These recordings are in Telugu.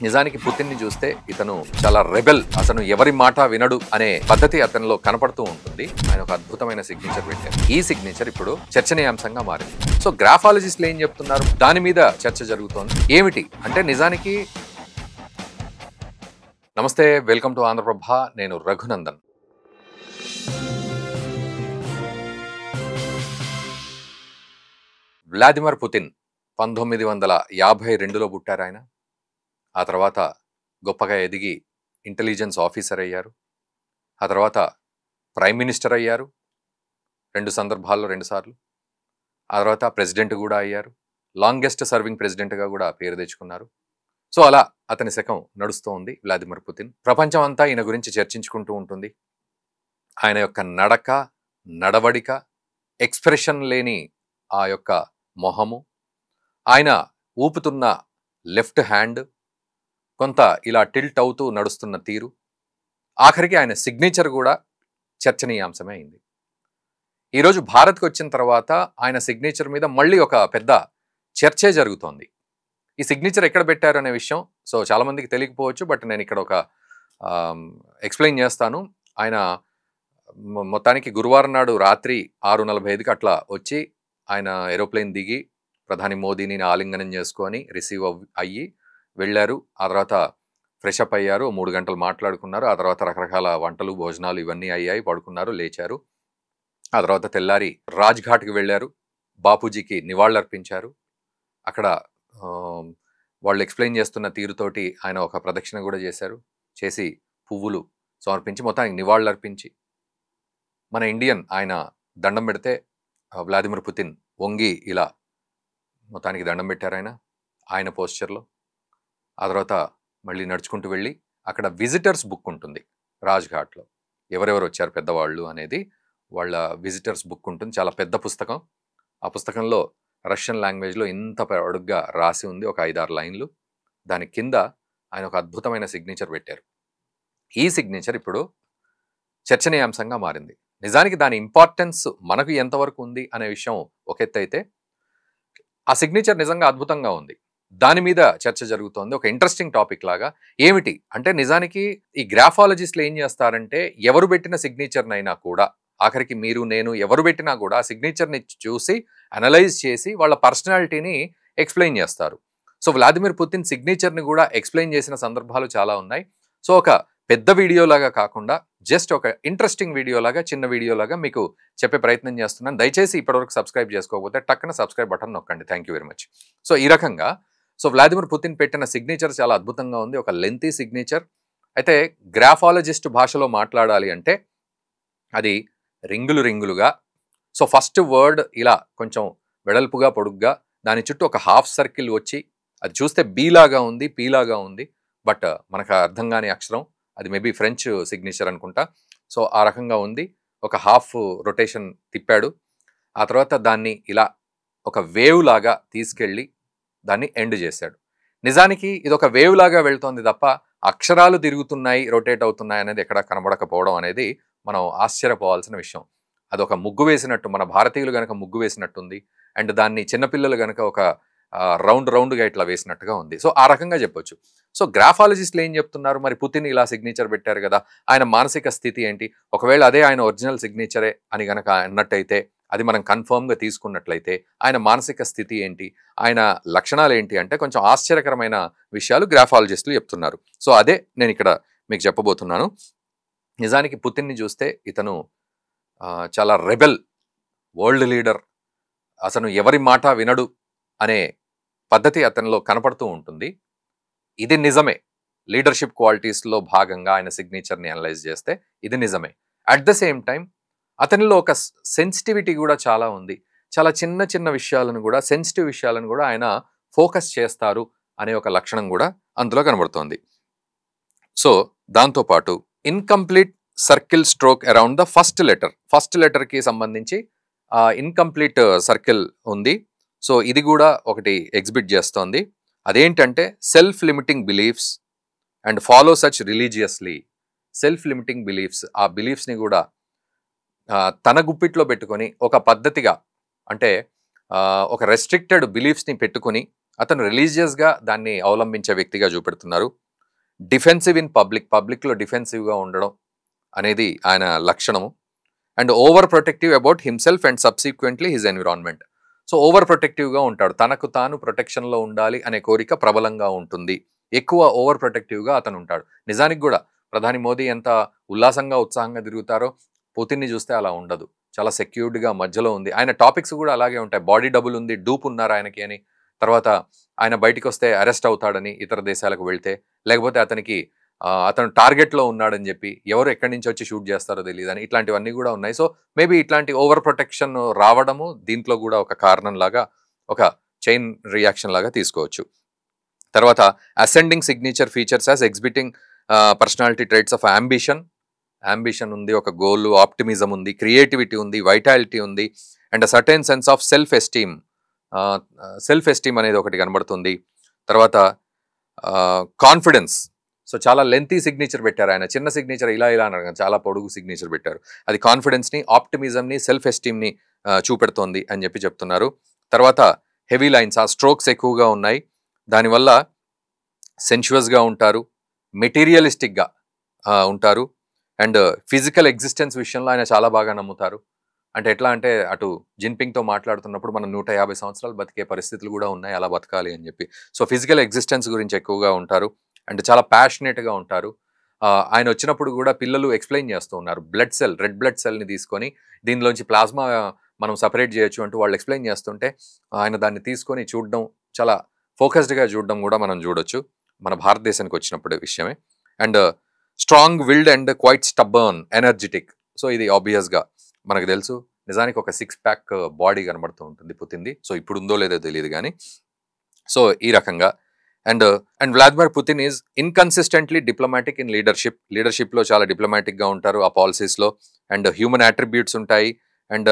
నిజానికి పుతిన్ని చూస్తే ఇతను చాలా రెబెల్, అతను ఎవరి మాట వినడు అనే పద్ధతి అతనిలో కనపడుతూ ఉంటుంది. ఆయన ఒక అద్భుతమైన సిగ్నేచర్ పెట్టారు. ఈ సిగ్నేచర్ ఇప్పుడు చర్చనీయాంశంగా మారింది. సో గ్రాఫాలజిస్టులు ఏం చెప్తున్నారు, దాని మీద చర్చ జరుగుతోంది. ఏమిటి అంటే నిజానికి నమస్తే, వెల్కమ్ టు ఆంధ్రప్రభ. నేను రఘునందన్. వ్లాదిమిర్ పుతిన్ 1952లో పుట్టారు ఆయన. ఆ తర్వాత గొప్పగా ఎదిగి ఇంటెలిజెన్స్ ఆఫీసర్ అయ్యారు. ఆ తర్వాత ప్రైమ్ మినిస్టర్ అయ్యారు 2 సందర్భాల్లో 2 సార్లు. ఆ తర్వాత ప్రెసిడెంట్ కూడా అయ్యారు. లాంగెస్ట్ సర్వింగ్ ప్రెసిడెంట్గా కూడా పేరు తెచ్చుకున్నారు. సో అలా అతని శకం నడుస్తూ ఉంది వ్లాదిమిర్ పుతిన్. ప్రపంచం అంతా ఈయన గురించి చర్చించుకుంటూ ఉంటుంది. ఆయన యొక్క నడక, నడవడిక, ఎక్స్ప్రెషన్ లేని ఆ యొక్క మొహము, ఆయన ఊపుతున్న లెఫ్ట్ హ్యాండ్, కొంత ఇలా టిల్ట్ అవుతూ నడుస్తున్న తీరు, ఆఖరికి ఆయన సిగ్నేచర్ కూడా చర్చనీయాంశమే అయింది. ఈరోజు భారత్కి వచ్చిన తర్వాత ఆయన సిగ్నేచర్ మీద మళ్ళీ ఒక పెద్ద చర్చే జరుగుతోంది. ఈ సిగ్నేచర్ ఎక్కడ పెట్టారు అనే విషయం సో చాలామందికి తెలియకపోవచ్చు, బట్ నేను ఇక్కడ ఒక ఎక్స్ప్లెయిన్ చేస్తాను. ఆయన మొత్తానికి గురువారం నాడు రాత్రి 6:45కి అట్లా వచ్చి ఆయన ఏరోప్లేన్ దిగి ప్రధాని మోదీని ఆలింగనం చేసుకొని రిసీవ్ అయ్యి వెళ్ళారు. ఆ తర్వాత ఫ్రెష్ అప్ అయ్యారు, 3 గంటలు మాట్లాడుకున్నారు. ఆ తర్వాత రకరకాల వంటలు, భోజనాలు ఇవన్నీ అయ్యాయి, పడుకున్నారు, లేచారు. ఆ తర్వాత తెల్లారి రాజ్ఘాట్కి వెళ్ళారు, బాపూజీకి నివాళులర్పించారు. అక్కడ వాళ్ళు ఎక్స్ప్లెయిన్ చేస్తున్న తీరుతోటి ఆయన ఒక ప్రదక్షిణ కూడా చేశారు. చేసి పువ్వులు సమర్పించి మొత్తానికి నివాళులర్పించి, మన ఇండియన్ ఆయన దండం పెడితే వ్లాదిమిర్ పుతిన్ వంగి ఇలా మొత్తానికి దండం పెట్టారు ఆయన పోస్చర్లో. ఆ తర్వాత మళ్ళీ నడుచుకుంటూ వెళ్ళి అక్కడ విజిటర్స్ బుక్ ఉంటుంది రాజ్ఘాట్లో, ఎవరెవరు వచ్చారు పెద్దవాళ్ళు అనేది వాళ్ళ విజిటర్స్ బుక్ ఉంటుంది. చాలా పెద్ద పుస్తకం. ఆ పుస్తకంలో రష్యన్ లాంగ్వేజ్లో ఇంత అడుగ్గా రాసి ఉంది, ఒక 5-6 లైన్లు. దాని కింద ఆయన ఒక అద్భుతమైన సిగ్నేచర్ పెట్టారు. ఈ సిగ్నేచర్ ఇప్పుడు చర్చనీయాంశంగా మారింది. నిజానికి దాని ఇంపార్టెన్స్ మనకు ఎంతవరకు ఉంది అనే విషయం ఒక ఎత్తు అయితే, ఆ సిగ్నేచర్ నిజంగా అద్భుతంగా ఉంది, దాని మీద చర్చ జరుగుతోంది. ఒక ఇంట్రెస్టింగ్ టాపిక్ లాగా. ఏమిటి అంటే నిజానికి ఈ గ్రాఫాలజిస్టులు ఏం చేస్తారంటే, ఎవరు పెట్టిన సిగ్నేచర్నైనా కూడా, ఆఖరికి మీరు నేను ఎవరు పెట్టినా కూడా ఆ సిగ్నేచర్ని చూసి అనలైజ్ చేసి వాళ్ళ పర్సనాలిటీని ఎక్స్ప్లెయిన్ చేస్తారు. సో వ్లాదిమిర్ పుతిన్ సిగ్నేచర్ని కూడా ఎక్స్ప్లెయిన్ చేసిన సందర్భాలు చాలా ఉన్నాయి. సో ఒక పెద్ద వీడియోలాగా కాకుండా జస్ట్ ఒక ఇంట్రెస్టింగ్ వీడియోలాగా, చిన్న వీడియోలాగా మీకు చెప్పే ప్రయత్నం చేస్తున్నాను. దయచేసి ఇప్పటివరకు సబ్స్క్రైబ్ చేసుకోకపోతే టక్కున సబ్స్క్రైబ్ బటన్ నొక్కండి. Thank you very much. So ఈ రకంగా వ్లాదిమిర్ పుతిన్ పెట్టిన సిగ్నేచర్ చాలా అద్భుతంగా ఉంది, ఒక లెంతీ సిగ్నేచర్. అయితే గ్రాఫాలజిస్ట్ భాషలో మాట్లాడాలి అంటే అది రింగులు రింగులుగా. సో ఫస్ట్ వర్డ్ ఇలా కొంచెం వెడల్పుగా పొడుగ్గా, దాని చుట్టూ ఒక హాఫ్ సర్కిల్ వచ్చి, అది చూస్తే బీ లాగా ఉంది, పీ లాగా ఉంది, బట్ మనకు అర్థం కాని అక్షరం, అది మేబీ ఫ్రెంచ్ సిగ్నేచర్ అనుకుంటా. సో ఆ రకంగా ఉంది. ఒక హాఫ్ రొటేషన్ తిప్పాడు. ఆ తర్వాత దాన్ని ఇలా ఒక వేవ్ లాగా తీసుకెళ్ళి దాన్ని ఎండ్ చేశాడు. నిజానికి ఇది ఒక వేవ్ లాగా వెళ్తోంది తప్ప అక్షరాలు తిరుగుతున్నాయి, రొటేట్ అవుతున్నాయి అనేది ఎక్కడా కనబడకపోవడం అనేది మనం ఆశ్చర్యపోవాల్సిన విషయం. అదొక ముగ్గు వేసినట్టు, మన భారతీయులు గనక ముగ్గు వేసినట్టుంది, అండ్ దాన్ని చిన్నపిల్లలు గనక ఒక రౌండ్గా ఇట్లా వేసినట్టుగా ఉంది. సో ఆ రకంగా చెప్పొచ్చు. సో గ్రాఫాలజిస్టులు ఏం చెప్తున్నారు, మరి పుతిన్ ఇలా సిగ్నేచర్ పెట్టారు కదా, ఆయన మానసిక స్థితి ఏంటి, ఒకవేళ అదే ఆయన ఒరిజినల్ సిగ్నేచరే అని గనక అన్నట్టయితే, అది మనం కన్ఫర్మ్గా తీసుకున్నట్లయితే ఆయన మానసిక స్థితి ఏంటి, ఆయన లక్షణాలు ఏంటి అంటే కొంచెం ఆశ్చర్యకరమైన విషయాలు గ్రాఫాలజిస్టులు చెప్తున్నారు. సో అదే నేను ఇక్కడ మీకు చెప్పబోతున్నాను. నిజానికి పుతిన్ని చూస్తే ఇతను చాలా రెబెల్, వరల్డ్ లీడర్, అతను ఎవరి మాట వినడు అనే పద్ధతి అతనిలో కనపడుతూ ఉంటుంది. ఇది నిజమే. లీడర్షిప్ క్వాలిటీస్లో భాగంగా ఆయన సిగ్నేచర్ని అనలైజ్ చేస్తే ఇది నిజమే. అట్ ద సేమ్ టైం అతనిలో ఒక సెన్సిటివిటీ కూడా చాలా ఉంది. చాలా చిన్న చిన్న విషయాలను కూడా, సెన్సిటివ్ విషయాలను కూడా ఆయన ఫోకస్ చేస్తారు అనే ఒక లక్షణం కూడా అందులో కనబడుతోంది. సో దాంతోపాటు incomplete circle stroke around the first లెటర్కి సంబంధించి ఇన్కంప్లీట్ సర్కిల్ ఉంది. సో ఇది కూడా ఒకటి ఎగ్జిబిట్ చేస్తోంది. అదేంటంటే self limiting beliefs and follow such religiously. Self limiting beliefs, ఆ బిలీఫ్స్ని కూడా తన గుప్పిట్లో పెట్టుకొని ఒక పద్ధతిగా, అంటే ఒక రెస్ట్రిక్టెడ్ బిలీఫ్స్ని పెట్టుకొని అతను రిలీజియస్గా దాన్ని అవలంబించే వ్యక్తిగా చూపెడుతున్నారు. డిఫెన్సివ్ ఇన్ పబ్లిక్లో డిఫెన్సివ్గా ఉండడం అనేది ఆయన లక్షణము. And over protective about himself and subsequently his environment. So over ప్రొటెక్టివ్గా ఉంటాడు, తనకు తాను ప్రొటెక్షన్లో ఉండాలి అనే కోరిక ప్రబలంగా ఉంటుంది. ఎక్కువ ఓవర్ ప్రొటెక్టివ్గా అతను ఉంటాడు. నిజానికి కూడా ప్రధాని మోదీ ఎంత ఉల్లాసంగా ఉత్సాహంగా తిరుగుతారో పుతిన్ని చూస్తే అలా ఉండదు. చాలా సెక్యూర్డ్గా మధ్యలో ఉంది. ఆయన టాపిక్స్ కూడా అలాగే ఉంటాయి. బాడీ డబుల్ ఉంది, డూప్ ఉన్నారు ఆయనకి అని, తర్వాత ఆయన బయటికి వస్తే అరెస్ట్ అవుతాడని ఇతర దేశాలకు వెళ్తే, లేకపోతే అతను టార్గెట్లో ఉన్నాడని చెప్పి ఎవరు ఎక్కడి నుంచి వచ్చి షూట్ చేస్తారో తెలియదని, ఇట్లాంటివన్నీ కూడా ఉన్నాయి. సో మేబీ ఇట్లాంటి ఓవర్ ప్రొటెక్షన్ రావడము దీంట్లో కూడా ఒక కారణం లాగా, ఒక చైన్ రియాక్షన్ లాగా తీసుకోవచ్చు. తర్వాత ascending signature features as exhibiting personality traits of ambition ఉంది, ఒక గోల్, ఆప్టిమిజం ఉంది, క్రియేటివిటీ ఉంది, వైటాలిటీ ఉంది, and certain sense of self esteem అనేది ఒకటి కనబడుతుంది. తర్వాత కాన్ఫిడెన్స్. సో చాలా లెంతీ సిగ్నేచర్ పెట్టారు ఆయన, చిన్న సిగ్నేచర్ ఇలా అన్నారు, చాలా పొడుగు సిగ్నేచర్ పెట్టారు. అది కాన్ఫిడెన్స్ని, ఆప్టిమిజంని, సెల్ఫ్ ఎస్టీమ్ని చూపెడుతోంది అని చెప్పి చెప్తున్నారు. తర్వాత హెవీ లైన్స్, ఆ స్ట్రోక్స్ ఎక్కువగా ఉన్నాయి, దానివల్ల సెన్షువస్గా ఉంటారు, మెటీరియలిస్టిక్గా ఉంటారు, అండ్ ఫిజికల్ ఎగ్జిస్టెన్స్ విషయంలో ఆయన చాలా బాగా నమ్ముతారు. అంటే ఎట్లా అంటే అటు జిన్పింగ్తో మాట్లాడుతున్నప్పుడు మనం 150 సంవత్సరాలు బతికే పరిస్థితులు కూడా ఉన్నాయి, అలా బతకాలి అని చెప్పి. సో ఫిజికల్ ఎగ్జిస్టెన్స్ గురించి ఎక్కువగా ఉంటారు, అండ్ చాలా ప్యాషనేట్గా ఉంటారు. ఆయన వచ్చినప్పుడు కూడా పిల్లలు ఎక్స్ప్లెయిన్ చేస్తూ ఉన్నారు, రెడ్ బ్లడ్ సెల్ని తీసుకొని దీనిలోంచి ప్లాస్మా మనం సపరేట్ చేయొచ్చు అంటూ వాళ్ళు ఎక్స్ప్లెయిన్ చేస్తుంటే ఆయన దాన్ని తీసుకొని చూడడం, చాలా ఫోకస్డ్గా చూడడం కూడా మనం చూడొచ్చు మన భారతదేశానికి వచ్చినప్పుడు విషయమే. And strong wild and quite stubborn, energetic. So ఇది ఆబ్వియస్గా మనకు తెలుసు, నిజానికి ఒక 6 ప్యాక్ బాడీ కనబడుతూ ఉంటుంది పుతిన్ది. సో ఇప్పుడు ఉందో లేదో తెలియదు కానీ, సో ఈ రకంగా. And Vladimir Putin is inconsistently diplomatic in లీడర్షిప్లో చాలా డిప్లొమాటిక్గా ఉంటారు ఆ పాలసీస్లో. అండ్ హ్యూమన్ అట్రిబ్యూట్స్ ఉంటాయి, అండ్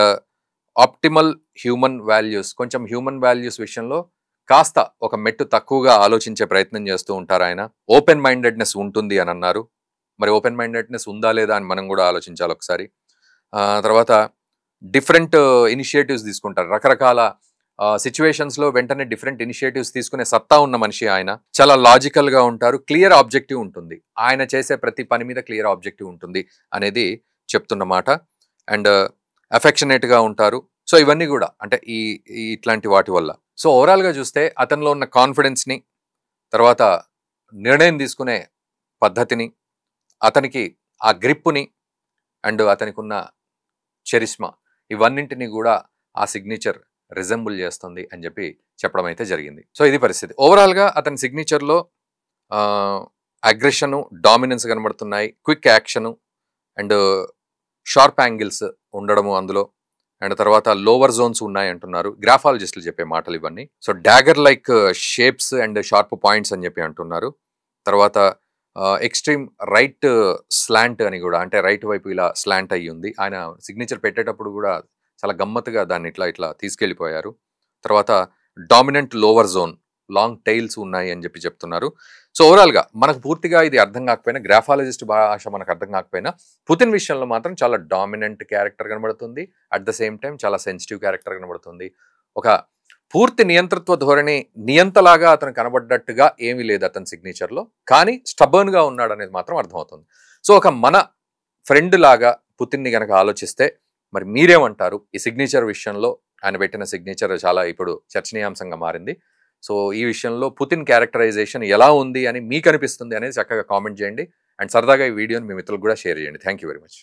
ఆప్టిమల్ హ్యూమన్ వాల్యూస్, కొంచెం హ్యూమన్ వాల్యూస్ విషయంలో కాస్త ఒక మెట్టు తక్కువగా ఆలోచించే ప్రయత్నం చేస్తూ ఉంటారు ఆయన. ఓపెన్ మైండెడ్నెస్ ఉంటుంది అని అన్నారు, మరి ఓపెన్ మైండెడ్నెస్ ఉందా లేదా అని మనం కూడా ఆలోచించాలి ఒకసారి. తర్వాత డిఫరెంట్ ఇనిషియేటివ్స్ తీసుకుంటారు, రకరకాల సిచ్యువేషన్స్లో వెంటనే డిఫరెంట్ ఇనిషియేటివ్స్ తీసుకునే సత్తా ఉన్న మనిషి ఆయన. చాలా లాజికల్గా ఉంటారు, క్లియర్ ఆబ్జెక్టివ్ ఉంటుంది, ఆయన చేసే ప్రతి పని మీద క్లియర్ ఆబ్జెక్టివ్ ఉంటుంది అనేది చెప్తున్నమాట. అండ్ అఫెక్షనేట్గా ఉంటారు. సో ఇవన్నీ కూడా అంటే ఇట్లాంటి వాటి వల్ల. సో ఓవరాల్గా చూస్తే అతనిలో ఉన్న కాన్ఫిడెన్స్ని, తర్వాత నిర్ణయం తీసుకునే పద్ధతిని, అతనికి ఆ గ్రిప్పుని, అండ్ అతనికి ఉన్న చరిష్మా, ఇవన్నింటినీ కూడా ఆ సిగ్నేచర్ రిజెంబుల్ చేస్తుంది అని చెప్పి చెప్పడం అయితే జరిగింది. సో ఇది పరిస్థితి. ఓవరాల్గా అతని సిగ్నేచర్లో అగ్రెషను, డామినెన్స్ కనబడుతున్నాయి, quick action, and sharp angles ఉండడము అందులో, అండ్ తర్వాత లోవర్ జోన్స్ ఉన్నాయి అంటున్నారు గ్రాఫాలజిస్టులు చెప్పే మాటలు ఇవన్నీ. So Dagar like shapes and sharp points అని చెప్పి అంటున్నారు. తర్వాత ఎక్స్ట్రీమ్ రైట్ స్లాంట్ అని కూడా, అంటే రైట్ వైపు ఇలా స్లాంట్ అయ్యి ఉంది. ఆయన సిగ్నేచర్ పెట్టేటప్పుడు కూడా చాలా గమ్మత్తుగా దాన్ని ఇట్లా తీసుకెళ్ళిపోయారు. తర్వాత dominant lower zone, long tiles ఉన్నాయి అని చెప్పి చెప్తున్నారు. సో ఓవరాల్గా మనకు పూర్తిగా ఇది అర్థం కాకపోయినా, గ్రాఫాలజిస్ట్ భాష మనకు అర్థం కాకపోయినా, పుతిన్ విషయంలో మాత్రం చాలా డామినెంట్ క్యారెక్టర్ కనబడుతుంది, అట్ ద సేమ్ టైం చాలా సెన్సిటివ్ క్యారెక్టర్ కనబడుతుంది. ఒక పూర్తి నియంతృత్వ ధోరణి, నియంతలాగా అతను కనబడ్డట్టుగా ఏమీ లేదు అతని సిగ్నేచర్లో, కానీ స్టబర్న్గా ఉన్నాడు అనేది మాత్రం అర్థమవుతుంది. సో ఒక మన ఫ్రెండ్ లాగా పుతిన్ని కనుక ఆలోచిస్తే మరి మీరేమంటారు? ఈ సిగ్నేచర్ విషయంలో ఆయన పెట్టిన సిగ్నేచర్ చాలా ఇప్పుడు చర్చనీయాంశంగా మారింది. సో ఈ విషయంలో పుతిన్ క్యారెక్టరైజేషన్ ఎలా ఉంది అని మీకు అనిపిస్తుంది అనేది చక్కగా కామెంట్ చేయండి, అండ్ సరదాగా ఈ వీడియోని మీ మిత్రులకు కూడా షేర్ చేయండి. Thank you very much.